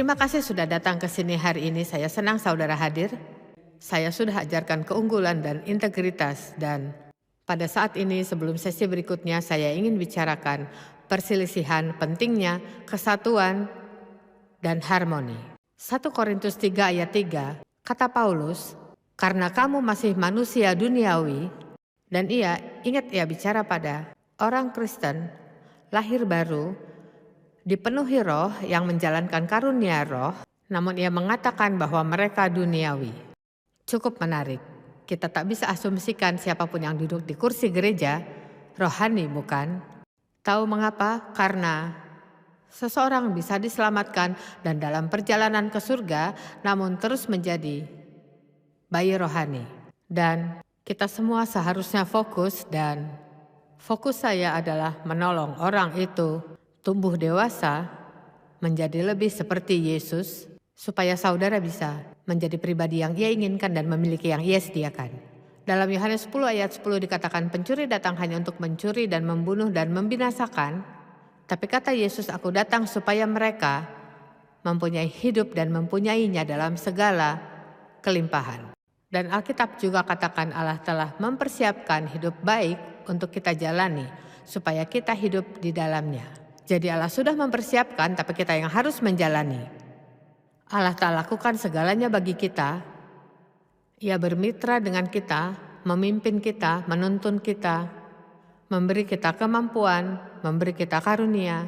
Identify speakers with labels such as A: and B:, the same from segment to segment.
A: Terima kasih sudah datang ke sini hari ini. Saya senang saudara hadir. Saya sudah ajarkan keunggulan dan integritas, dan pada saat ini sebelum sesi berikutnya saya ingin bicarakan perselisihan, pentingnya kesatuan dan harmoni. 1 Korintus 3 ayat 3, kata Paulus, karena kamu masih manusia duniawi, dan ingat ia bicara pada orang Kristen, lahir baru, dipenuhi roh yang menjalankan karunia roh, namun ia mengatakan bahwa mereka duniawi. Cukup menarik, kita tak bisa asumsikan siapapun yang duduk di kursi gereja, rohani bukan? Tahu mengapa? Karena seseorang bisa diselamatkan dan dalam perjalanan ke surga, namun terus menjadi bayi rohani. Dan kita semua seharusnya fokus, dan fokus saya adalah menolong orang itu tumbuh dewasa menjadi lebih seperti Yesus, supaya saudara bisa menjadi pribadi yang ia inginkan dan memiliki yang ia sediakan. Dalam Yohanes 10 ayat 10 dikatakan, pencuri datang hanya untuk mencuri dan membunuh dan membinasakan. Tapi kata Yesus, aku datang supaya mereka mempunyai hidup dan mempunyainya dalam segala kelimpahan. Dan Alkitab juga katakan Allah telah mempersiapkan hidup baik untuk kita jalani, supaya kita hidup di dalamnya. Jadi Allah sudah mempersiapkan, tapi kita yang harus menjalani. Allah tak lakukan segalanya bagi kita. Ia bermitra dengan kita, memimpin kita, menuntun kita, memberi kita kemampuan, memberi kita karunia.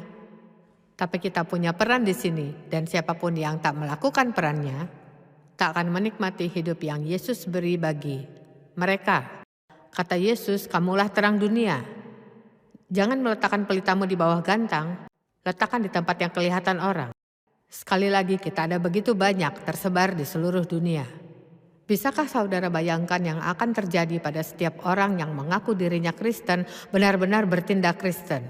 A: Tapi kita punya peran di sini, dan siapapun yang tak melakukan perannya, tak akan menikmati hidup yang Yesus beri bagi mereka. Kata Yesus, kamulah terang dunia. Jangan meletakkan pelitamu di bawah gantang, letakkan di tempat yang kelihatan orang. Sekali lagi, kita ada begitu banyak tersebar di seluruh dunia. Bisakah saudara bayangkan yang akan terjadi pada setiap orang yang mengaku dirinya Kristen, benar-benar bertindak Kristen?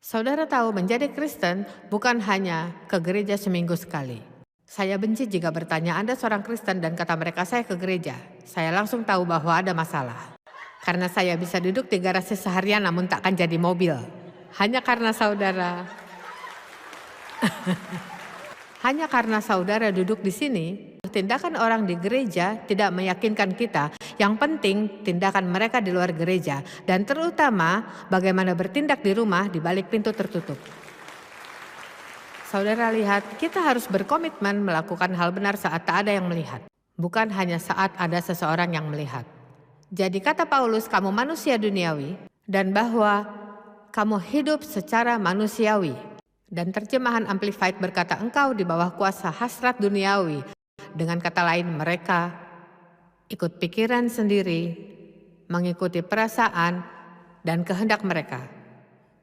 A: Saudara tahu, menjadi Kristen bukan hanya ke gereja seminggu sekali. Saya benci jika bertanya, Anda seorang Kristen, dan kata mereka, saya ke gereja. Saya langsung tahu bahwa ada masalah. Karena saya bisa duduk di garasi seharian namun tak akan jadi mobil. Hanya karena saudara duduk di sini. Tindakan orang di gereja tidak meyakinkan kita. Yang penting tindakan mereka di luar gereja, dan terutama bagaimana bertindak di rumah di balik pintu tertutup. Saudara lihat, kita harus berkomitmen melakukan hal benar saat tak ada yang melihat, bukan hanya saat ada seseorang yang melihat. Jadi kata Paulus, kamu manusia duniawi, dan bahwa kamu hidup secara manusiawi. Dan terjemahan Amplified berkata, engkau di bawah kuasa hasrat duniawi. Dengan kata lain, mereka ikut pikiran sendiri, mengikuti perasaan dan kehendak mereka.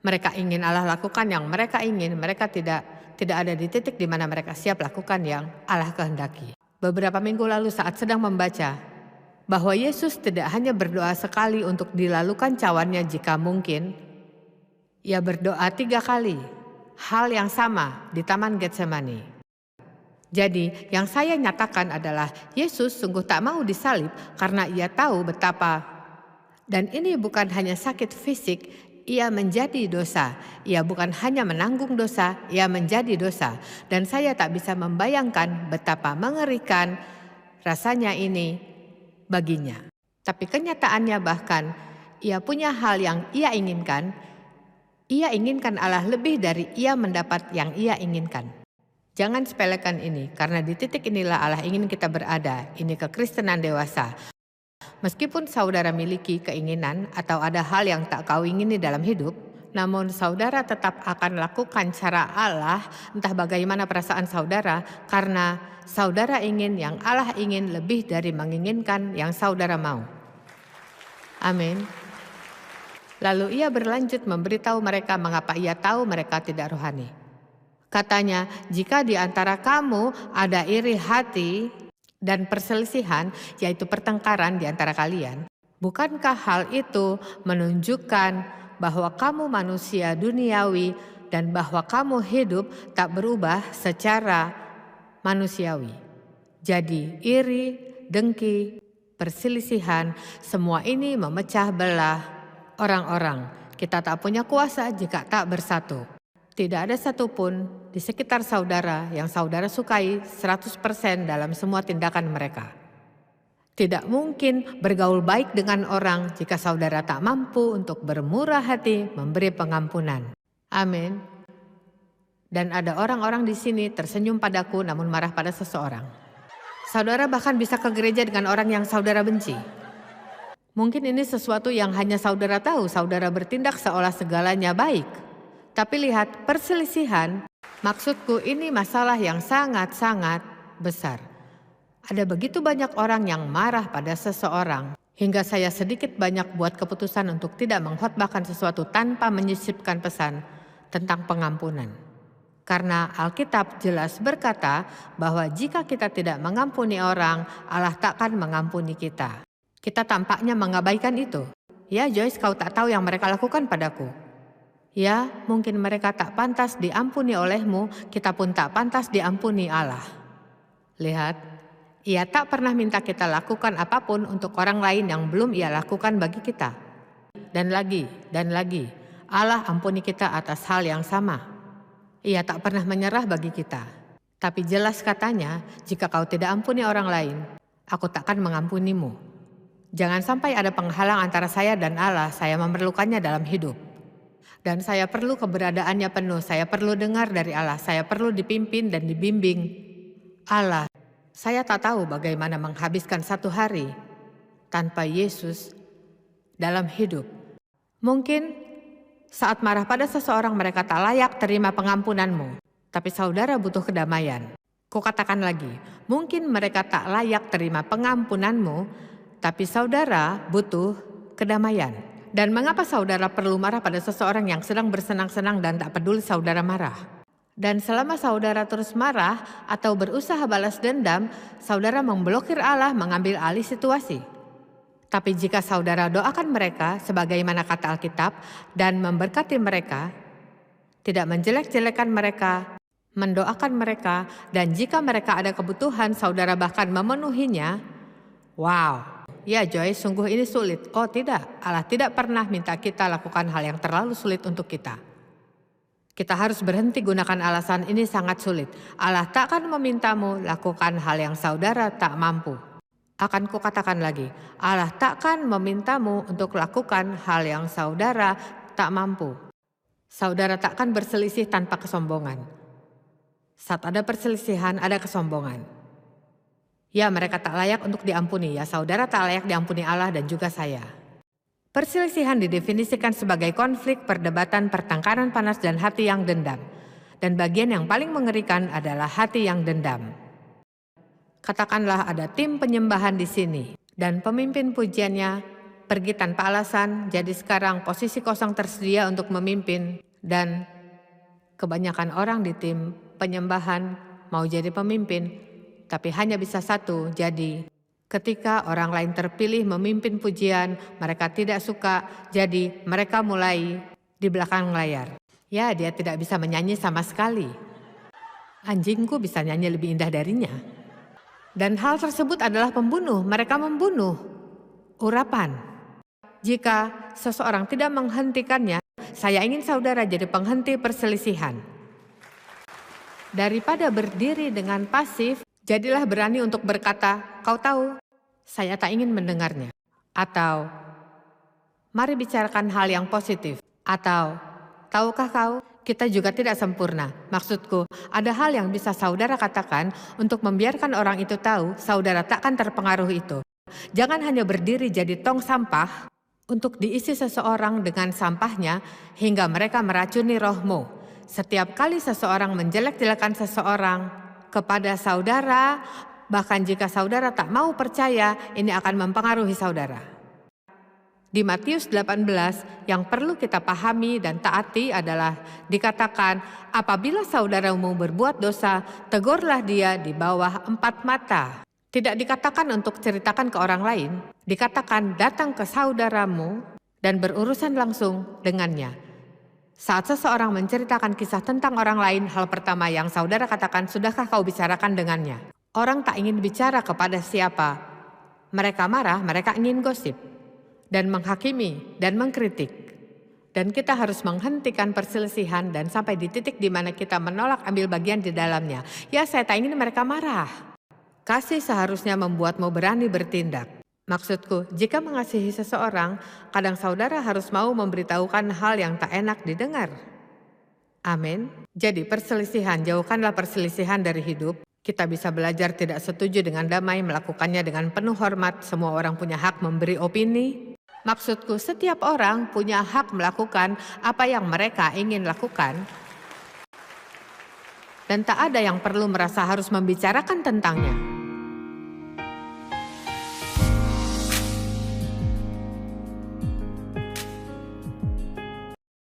A: Mereka ingin Allah lakukan yang mereka ingin, mereka tidak ada di titik di mana mereka siap lakukan yang Allah kehendaki. Beberapa minggu lalu saat sedang membaca, bahwa Yesus tidak hanya berdoa sekali untuk dilalukan cawannya jika mungkin. Ia berdoa 3 kali, hal yang sama di Taman Getsemani. Jadi yang saya nyatakan adalah Yesus sungguh tak mau disalib karena ia tahu betapa. Dan ini bukan hanya sakit fisik, ia menjadi dosa. Ia bukan hanya menanggung dosa, ia menjadi dosa. Dan saya tak bisa membayangkan betapa mengerikan rasanya ini baginya. Tapi kenyataannya bahkan ia punya hal yang ia inginkan. Ia inginkan Allah lebih dari ia mendapat yang ia inginkan. Jangan sepelekan ini, karena di titik inilah Allah ingin kita berada. Ini kekristenan dewasa. Meskipun saudara miliki keinginan atau ada hal yang tak kau ingini dalam hidup, namun saudara tetap akan lakukan cara Allah, entah bagaimana perasaan saudara, karena saudara ingin yang Allah ingin lebih dari menginginkan yang saudara mau. Amin. Lalu ia berlanjut memberitahu mereka mengapa ia tahu mereka tidak rohani. Katanya, jika di antara kamu ada iri hati dan perselisihan, yaitu pertengkaran di antara kalian, bukankah hal itu menunjukkan bahwa kamu manusia duniawi dan bahwa kamu hidup tak berubah secara manusiawi? Jadi iri, dengki, perselisihan, semua ini memecah belah orang-orang. Kita tak punya kuasa jika tak bersatu. Tidak ada satupun di sekitar saudara yang saudara sukai 100% dalam semua tindakan mereka. Tidak mungkin bergaul baik dengan orang jika saudara tak mampu untuk bermurah hati memberi pengampunan. Amin. Dan ada orang-orang di sini tersenyum padaku namun marah pada seseorang. Saudara bahkan bisa ke gereja dengan orang yang saudara benci. Mungkin ini sesuatu yang hanya saudara tahu, saudara bertindak seolah segalanya baik. Tapi lihat, perselisihan, maksudku ini masalah yang sangat-sangat besar. Ada begitu banyak orang yang marah pada seseorang, hingga saya sedikit banyak buat keputusan untuk tidak mengkhotbahkan sesuatu tanpa menyisipkan pesan tentang pengampunan. Karena Alkitab jelas berkata bahwa jika kita tidak mengampuni orang, Allah takkan mengampuni kita. Kita tampaknya mengabaikan itu. Ya Joyce, kau tak tahu yang mereka lakukan padaku. Ya, mungkin mereka tak pantas diampuni olehmu, kita pun tak pantas diampuni Allah. Lihat, Ia tak pernah minta kita lakukan apapun untuk orang lain yang belum Ia lakukan bagi kita. Dan lagi, Allah ampuni kita atas hal yang sama. Ia tak pernah menyerah bagi kita. Tapi jelas katanya, jika kau tidak ampuni orang lain, aku takkan mengampunimu. Jangan sampai ada penghalang antara saya dan Allah, saya memerlukannya dalam hidup. Dan saya perlu keberadaannya penuh, saya perlu dengar dari Allah, saya perlu dipimpin dan dibimbing Allah. Saya tak tahu bagaimana menghabiskan satu hari tanpa Yesus dalam hidup. Mungkin saat marah pada seseorang mereka tak layak terima pengampunanmu, tapi saudara butuh kedamaian. Kukatakan lagi, mungkin mereka tak layak terima pengampunanmu, tapi saudara butuh kedamaian. Dan mengapa saudara perlu marah pada seseorang yang sedang bersenang-senang dan tak peduli saudara marah? Dan selama saudara terus marah atau berusaha balas dendam, saudara memblokir Allah mengambil alih situasi. Tapi jika saudara doakan mereka sebagaimana kata Alkitab dan memberkati mereka, tidak menjelek-jelekan mereka, mendoakan mereka, dan jika mereka ada kebutuhan saudara bahkan memenuhinya, wow. Ya Joyce, sungguh ini sulit. Oh tidak, Allah tidak pernah minta kita lakukan hal yang terlalu sulit untuk kita. Kita harus berhenti gunakan alasan ini sangat sulit. Allah takkan memintamu lakukan hal yang saudara tak mampu. Akan kukatakan lagi, Allah takkan memintamu untuk lakukan hal yang saudara tak mampu. Saudara takkan berselisih tanpa kesombongan. Saat ada perselisihan, ada kesombongan. Ya, mereka tak layak untuk diampuni. Ya, saudara tak layak diampuni Allah dan juga saya. Perselisihan didefinisikan sebagai konflik, perdebatan, pertengkaran panas, dan hati yang dendam. Dan bagian yang paling mengerikan adalah hati yang dendam. Katakanlah ada tim penyembahan di sini, dan pemimpin pujiannya pergi tanpa alasan, jadi sekarang posisi kosong tersedia untuk memimpin, dan kebanyakan orang di tim penyembahan mau jadi pemimpin, tapi hanya bisa satu, jadi ketika orang lain terpilih memimpin pujian, mereka tidak suka, jadi mereka mulai di belakang layar. Ya, dia tidak bisa menyanyi sama sekali. Anjingku bisa nyanyi lebih indah darinya. Dan hal tersebut adalah pembunuh, mereka membunuh urapan. Jika seseorang tidak menghentikannya, saya ingin saudara jadi penghenti perselisihan. Daripada berdiri dengan pasif, jadilah berani untuk berkata, kau tahu, saya tak ingin mendengarnya. Atau, mari bicarakan hal yang positif. Atau, tahukah kau, kita juga tidak sempurna. Maksudku, ada hal yang bisa saudara katakan untuk membiarkan orang itu tahu saudara takkan terpengaruh itu. Jangan hanya berdiri jadi tong sampah untuk diisi seseorang dengan sampahnya hingga mereka meracuni rohmu. Setiap kali seseorang menjelek-jelekan seseorang kepada saudara, bahkan jika saudara tak mau percaya, ini akan mempengaruhi saudara. Di Matius 18, yang perlu kita pahami dan taati adalah dikatakan, apabila saudaramu berbuat dosa, tegurlah dia di bawah 4 mata. Tidak dikatakan untuk ceritakan ke orang lain, dikatakan datang ke saudaramu dan berurusan langsung dengannya. Saat seseorang menceritakan kisah tentang orang lain, hal pertama yang saudara katakan, sudahkah kau bicarakan dengannya? Orang tak ingin bicara kepada siapa. Mereka marah, mereka ingin gosip dan menghakimi dan mengkritik. Dan kita harus menghentikan perselisihan dan sampai di titik di mana kita menolak ambil bagian di dalamnya. Ya, saya tak ingin mereka marah. Kasih seharusnya membuatmu berani bertindak. Maksudku, jika mengasihi seseorang, kadang saudara harus mau memberitahukan hal yang tak enak didengar. Amin. Jadi perselisihan, jauhkanlah perselisihan dari hidup. Kita bisa belajar tidak setuju dengan damai, melakukannya dengan penuh hormat. Semua orang punya hak memberi opini. Maksudku, setiap orang punya hak melakukan apa yang mereka ingin lakukan. Dan tak ada yang perlu merasa harus membicarakan tentangnya.